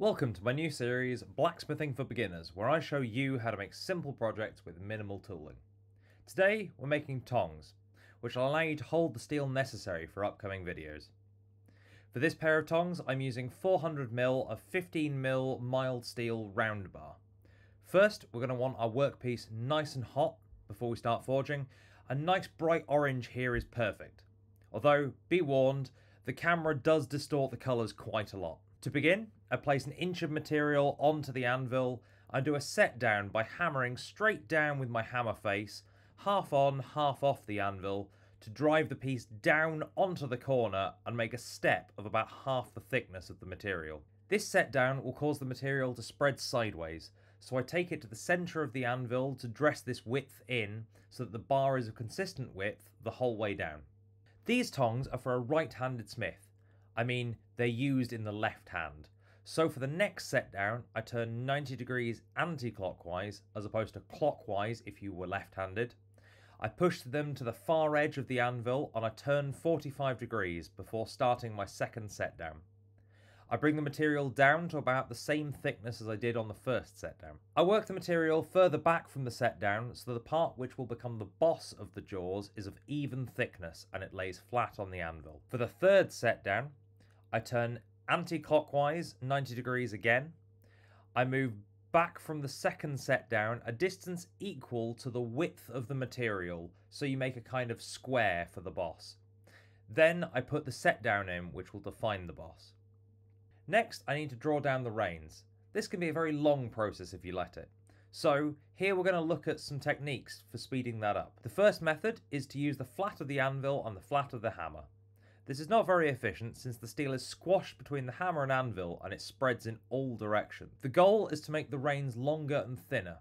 Welcome to my new series, Blacksmithing for Beginners, where I show you how to make simple projects with minimal tooling. Today, we're making tongs, which will allow you to hold the steel necessary for upcoming videos. For this pair of tongs, I'm using 400mm of 15mm mild steel round bar. First, we're going to want our workpiece nice and hot before we start forging. A nice bright orange here is perfect. Although, be warned, the camera does distort the colours quite a lot. To begin, I place an inch of material onto the anvil and do a set down by hammering straight down with my hammer face, half on, half off the anvil, to drive the piece down onto the corner and make a step of about half the thickness of the material. This set down will cause the material to spread sideways, so I take it to the centre of the anvil to dress this width in so that the bar is a consistent width the whole way down. These tongs are for a right-handed smith. I mean, they're used in the left hand. So for the next set down, I turn 90 degrees anti-clockwise as opposed to clockwise if you were left-handed. I push them to the far edge of the anvil and I turn 45 degrees before starting my second set down. I bring the material down to about the same thickness as I did on the first set down. I work the material further back from the set down so the part which will become the boss of the jaws is of even thickness and it lays flat on the anvil. For the third set down, I turn anti-clockwise 90 degrees again. I move back from the second set down a distance equal to the width of the material, so you make a kind of square for the boss. Then I put the set down in, which will define the boss. Next, I need to draw down the reins. This can be a very long process if you let it. So here we're going to look at some techniques for speeding that up. The first method is to use the flat of the anvil and the flat of the hammer. This is not very efficient since the steel is squashed between the hammer and anvil and it spreads in all directions. The goal is to make the reins longer and thinner,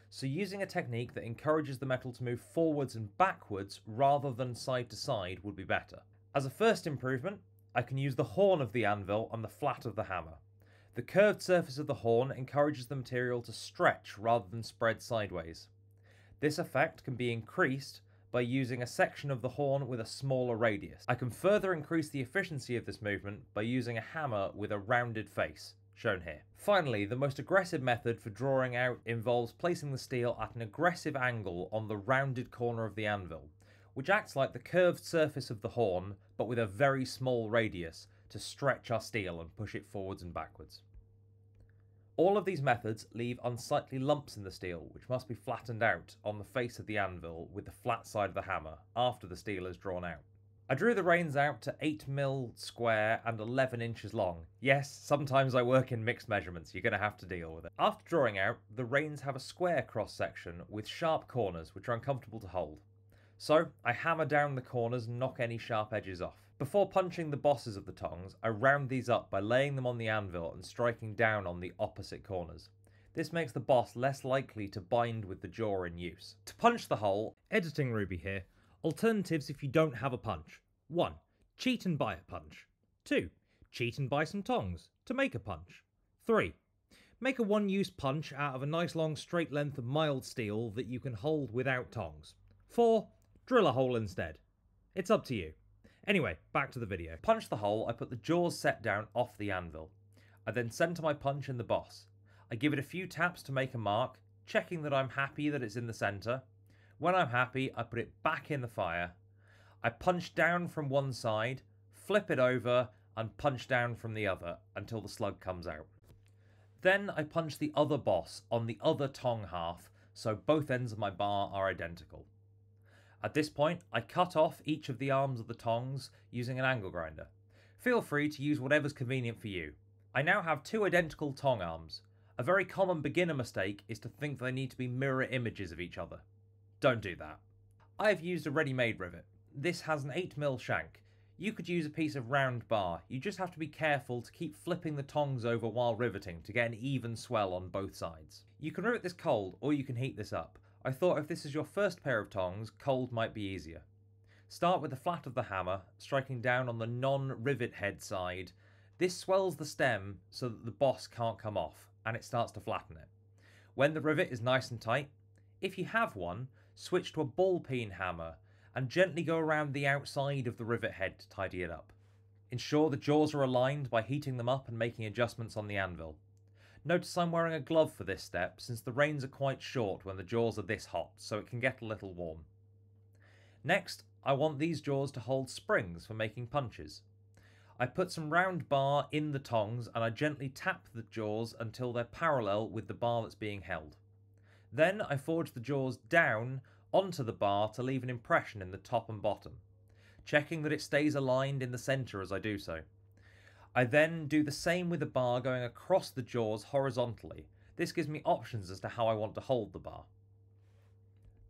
so using a technique that encourages the metal to move forwards and backwards rather than side to side would be better. As a first improvement, I can use the horn of the anvil and the flat of the hammer. The curved surface of the horn encourages the material to stretch rather than spread sideways. This effect can be increased by using a section of the horn with a smaller radius. I can further increase the efficiency of this movement by using a hammer with a rounded face, shown here. Finally, the most aggressive method for drawing out involves placing the steel at an aggressive angle on the rounded corner of the anvil, which acts like the curved surface of the horn, but with a very small radius to stretch our steel and push it forwards and backwards. All of these methods leave unsightly lumps in the steel, which must be flattened out on the face of the anvil with the flat side of the hammer after the steel is drawn out. I drew the reins out to 8mm square and 11 inches long. Yes, sometimes I work in mixed measurements, you're going to have to deal with it. After drawing out, the reins have a square cross section with sharp corners which are uncomfortable to hold. So I hammer down the corners and knock any sharp edges off. Before punching the bosses of the tongs, I round these up by laying them on the anvil and striking down on the opposite corners. This makes the boss less likely to bind with the jaw in use. To punch the hole, editing Ruby here, alternatives if you don't have a punch. 1. Cheat and buy a punch. 2. Cheat and buy some tongs to make a punch. 3. Make a one-use punch out of a nice long straight length of mild steel that you can hold without tongs. 4. Drill a hole instead. It's up to you. Anyway, back to the video. Punch the hole, I put the jaws set down off the anvil. I then centre my punch in the boss. I give it a few taps to make a mark, checking that I'm happy that it's in the centre. When I'm happy, I put it back in the fire. I punch down from one side, flip it over, and punch down from the other until the slug comes out. Then I punch the other boss on the other tong half, so both ends of my bar are identical. At this point, I cut off each of the arms of the tongs using an angle grinder. Feel free to use whatever's convenient for you. I now have two identical tong arms. A very common beginner mistake is to think they need to be mirror images of each other. Don't do that. I have used a ready-made rivet. This has an 8mm shank. You could use a piece of round bar. You just have to be careful to keep flipping the tongs over while riveting to get an even swell on both sides. You can rivet this cold or you can heat this up. I thought if this is your first pair of tongs, cold might be easier. Start with the flat of the hammer, striking down on the non-rivet head side. This swells the stem so that the boss can't come off, and it starts to flatten it. When the rivet is nice and tight, if you have one, switch to a ball peen hammer and gently go around the outside of the rivet head to tidy it up. Ensure the jaws are aligned by heating them up and making adjustments on the anvil. Notice I'm wearing a glove for this step since the reins are quite short when the jaws are this hot, so it can get a little warm. Next, I want these jaws to hold springs for making punches. I put some round bar in the tongs and I gently tap the jaws until they're parallel with the bar that's being held. Then I forge the jaws down onto the bar to leave an impression in the top and bottom, checking that it stays aligned in the centre as I do so. I then do the same with the bar going across the jaws horizontally. This gives me options as to how I want to hold the bar.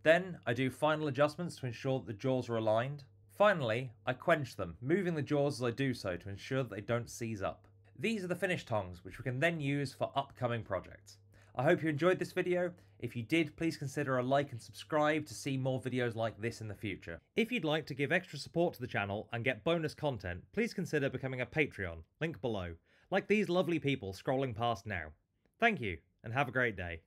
Then I do final adjustments to ensure that the jaws are aligned. Finally, I quench them, moving the jaws as I do so to ensure that they don't seize up. These are the finished tongs, which we can then use for upcoming projects. I hope you enjoyed this video. If you did, please consider a like and subscribe to see more videos like this in the future. If you'd like to give extra support to the channel and get bonus content, please consider becoming a Patreon, link below, like these lovely people scrolling past now. Thank you, and have a great day.